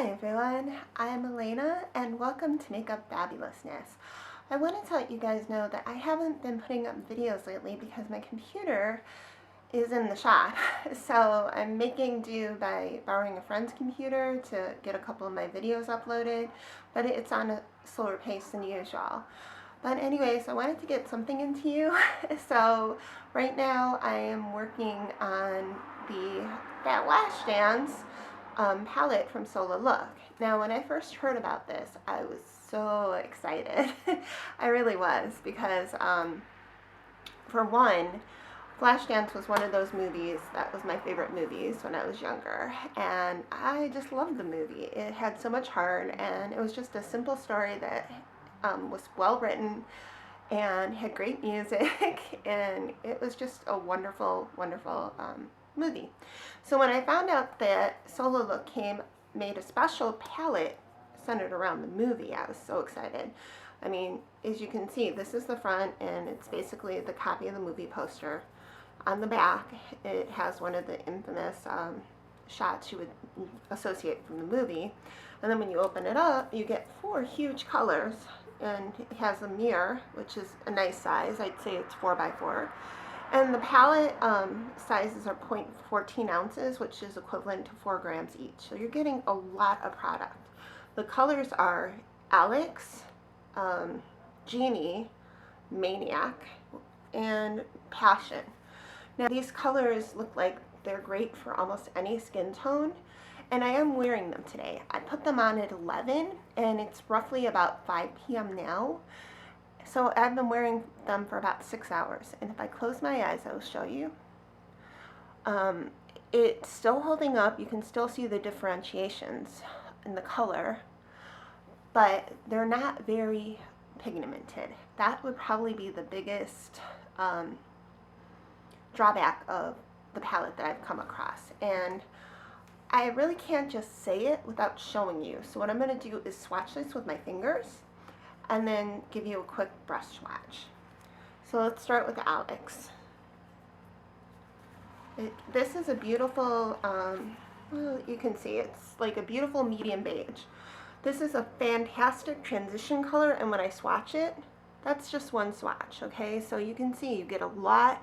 Hi everyone, I'm Elena and welcome to Makeup Fabulousness. I wanted to let you guys know that I haven't been putting up videos lately because my computer is in the shop. So I'm making do by borrowing a friend's computer to get a couple of my videos uploaded, but it's on a slower pace than usual. But anyways, I wanted to get something into you. So right now I am working on the Flashdance palette from Sola Look. Now when I first heard about this, I was so excited. I really was, because for one, Flashdance was one of those movies that was my favorite movies when I was younger, and I just loved the movie. It had so much heart, and it was just a simple story that was well written and had great music, and it was just a wonderful, wonderful movie. So when I found out that Sola Look made a special palette centered around the movie, I was so excited. I mean, as you can see, this is the front, and it's basically the copy of the movie poster. On the back, it has one of the infamous shots you would associate from the movie. And then when you open it up, you get 4 huge colors, and it has a mirror, which is a nice size. I'd say it's 4 by 4. And the palette sizes are 0.14 ounces, which is equivalent to 4 grams each. So you're getting a lot of product. The colors are Alex, Genie, Maniac, and Passion. Now these colors look like they're great for almost any skin tone, and I am wearing them today. I put them on at 11, and it's roughly about 5 p.m. now. So I've been wearing them for about 6 hours, and if I close my eyes, I will show you. It's still holding up. You can still see the differentiations in the color, but they're not very pigmented. That would probably be the biggest drawback of the palette that I've come across, and I really can't just say it without showing you. So what I'm going to do is swatch this with my fingers and then give you a quick brush swatch. So let's start with Alex. This is a beautiful, well, you can see it's like a beautiful medium beige. This is a fantastic transition color, and when I swatch it, that's just one swatch, okay? So you can see you get a lot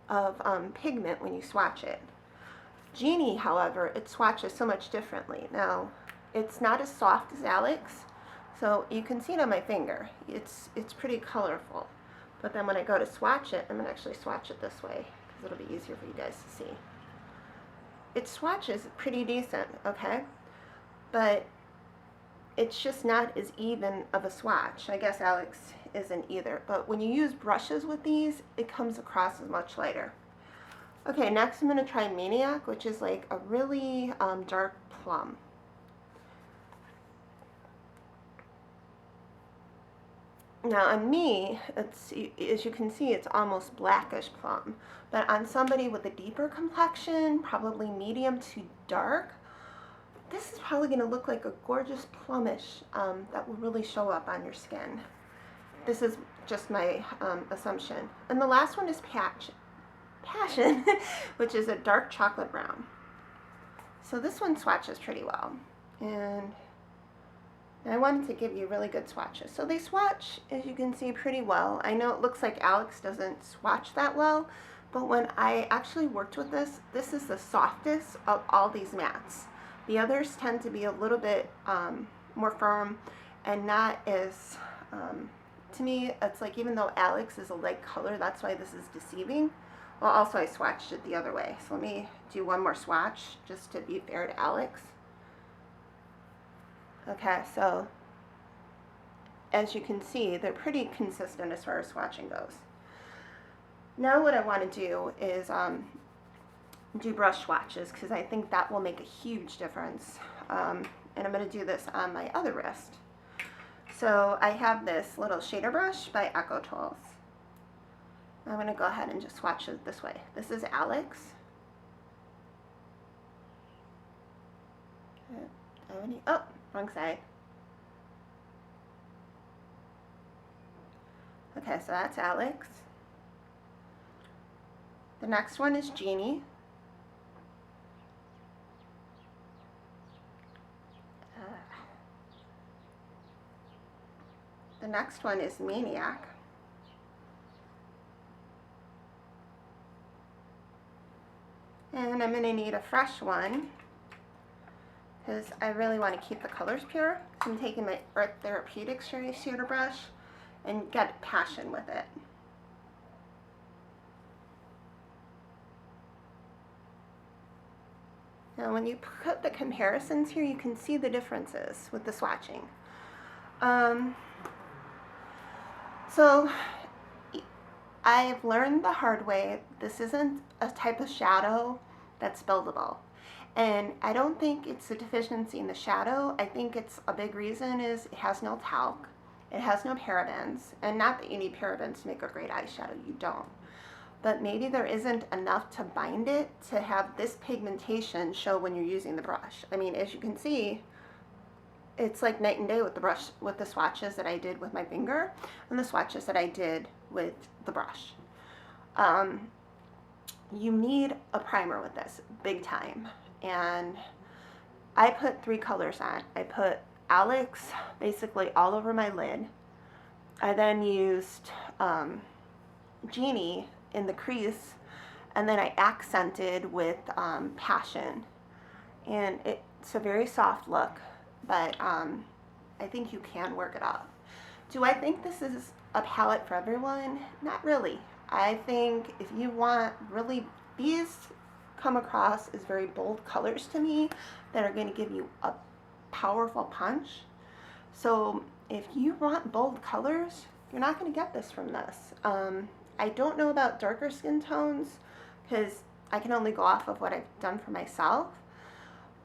of pigment when you swatch it. Genie, however, it swatches so much differently. Now, it's not as soft as Alex, so you can see it on my finger. It's pretty colorful. But then when I go to swatch it, I'm going to actually swatch it this way, because it'll be easier for you guys to see. It swatches pretty decent, okay? But it's just not as even of a swatch. I guess Alex isn't either. But when you use brushes with these, it comes across as much lighter. Okay, next I'm going to try Maniac, which is like a really dark plum. Now on me, it's, as you can see, it's almost blackish plum. But on somebody with a deeper complexion, probably medium to dark, this is probably going to look like a gorgeous plumish that will really show up on your skin. This is just my assumption. And the last one is Passion, which is a dark chocolate brown. So this one swatches pretty well. And I wanted to give you really good swatches. So they swatch, as you can see, pretty well. I know it looks like Alex doesn't swatch that well, but when I actually worked with this, this is the softest of all these mattes. The others tend to be a little bit more firm and not as, to me, it's like even though Alex is a light color, that's why this is deceiving. Well, also I swatched it the other way. So let me do one more swatch just to be fair to Alex. Okay, so as you can see, they're pretty consistent as far as swatching goes. Now what I want to do is do brush swatches, because I think that will make a huge difference. And I'm going to do this on my other wrist. So I have this little shader brush by Echo Tools. I'm going to go ahead and just swatch it this way. This is Alex. Oh, wrong side. Okay, so that's Alex. The next one is Genie. The next one is Maniac. And I'm going to need a fresh one because I really want to keep the colors pure. So I'm taking my Earth Therapeutics Shooter brush and get passion with it. Now when you put the comparisons here, you can see the differences with the swatching. So I've learned the hard way, this isn't a type of shadow that's buildable. And I don't think it's a deficiency in the shadow. I think it's a big reason is it has no talc, it has no parabens, and not that you need parabens to make a great eyeshadow, you don't. But maybe there isn't enough to bind it to have this pigmentation show when you're using the brush. I mean, as you can see, it's like night and day with the brush, with the swatches that I did with my finger and the swatches that I did with the brush. You need a primer with this, big time. And I put 3 colors on. I put Alex basically all over my lid. I then used Genie in the crease, and then I accented with Passion. And it's a very soft look, but I think you can work it up. Do I think this is a palette for everyone? Not really. I think if you want really, these come across as very bold colors to me that are going to give you a powerful punch. So if you want bold colors, you're not going to get this from this. I don't know about darker skin tones because I can only go off of what I've done for myself.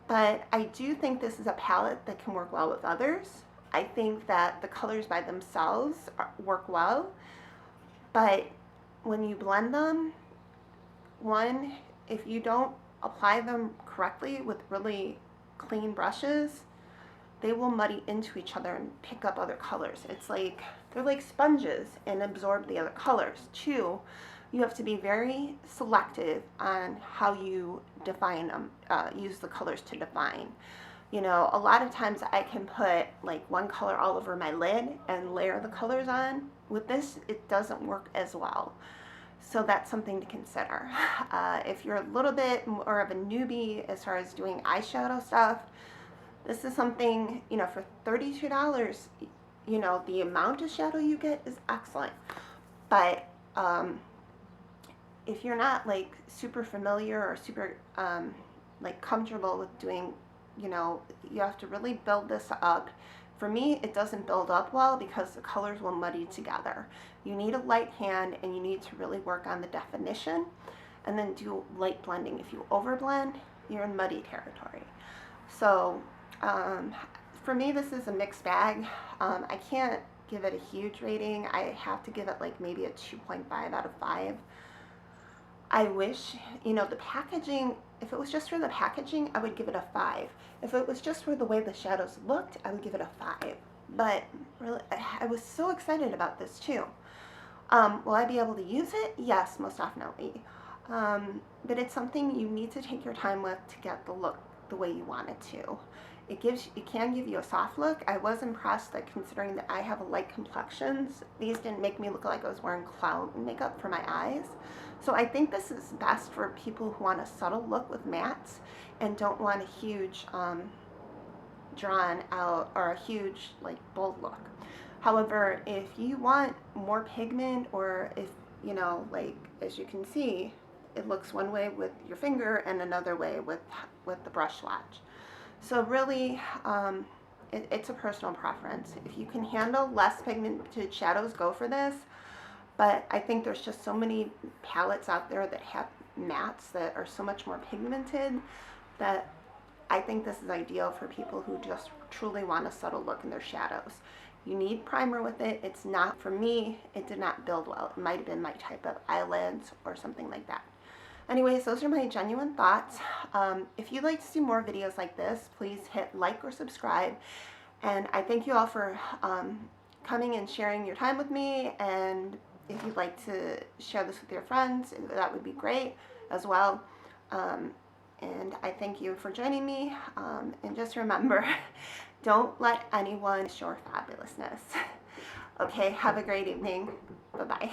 But I do think this is a palette that can work well with others. I think that the colors by themselves work well, but when you blend them, one, if you don't apply them correctly with really clean brushes, they will muddy into each other and pick up other colors. It's like, they're like sponges and absorb the other colors. 2, you have to be very selective on how you define them, use the colors to define. You know, a lot of times I can put like one color all over my lid and layer the colors on. With this, it doesn't work as well. So that's something to consider. If you're a little bit more of a newbie as far as doing eyeshadow stuff, this is something, you know, for $32, you know, the amount of shadow you get is excellent. But if you're not like super familiar or super like comfortable with doing, you know, you have to really build this up. For me, it doesn't build up well because the colors will muddy together. You need a light hand and you need to really work on the definition and then do light blending. If you overblend, you're in muddy territory. So for me, this is a mixed bag. I can't give it a huge rating. I have to give it like maybe a 2.5 out of 5. I wish, you know, the packaging, if it was just for the packaging, I would give it a 5. If it was just for the way the shadows looked, I would give it a 5. But really, I was so excited about this too. Will I be able to use it? Yes, most definitely. But it's something you need to take your time with to get the look the way you want it to. It can give you a soft look. I was impressed that considering that I have a light complexion, these didn't make me look like I was wearing cloud makeup for my eyes. So I think this is best for people who want a subtle look with mattes and don't want a huge drawn out or a huge like bold look. However, if you want more pigment, or if, you know, like as you can see, it looks one way with your finger and another way with the brush swatch. So really, it's a personal preference. If you can handle less pigmented shadows, go for this. But I think there's just so many palettes out there that have mattes that are so much more pigmented that I think this is ideal for people who just truly want a subtle look in their shadows. You need primer with it. It's not, for me, it did not build well. It might have been my type of eyelids or something like that. Anyways, those are my genuine thoughts. If you'd like to see more videos like this, please hit like or subscribe. And I thank you all for coming and sharing your time with me. And if you'd like to share this with your friends, that would be great as well. And I thank you for joining me. And just remember, don't let anyone show your fabulousness. Okay, have a great evening. Bye-bye.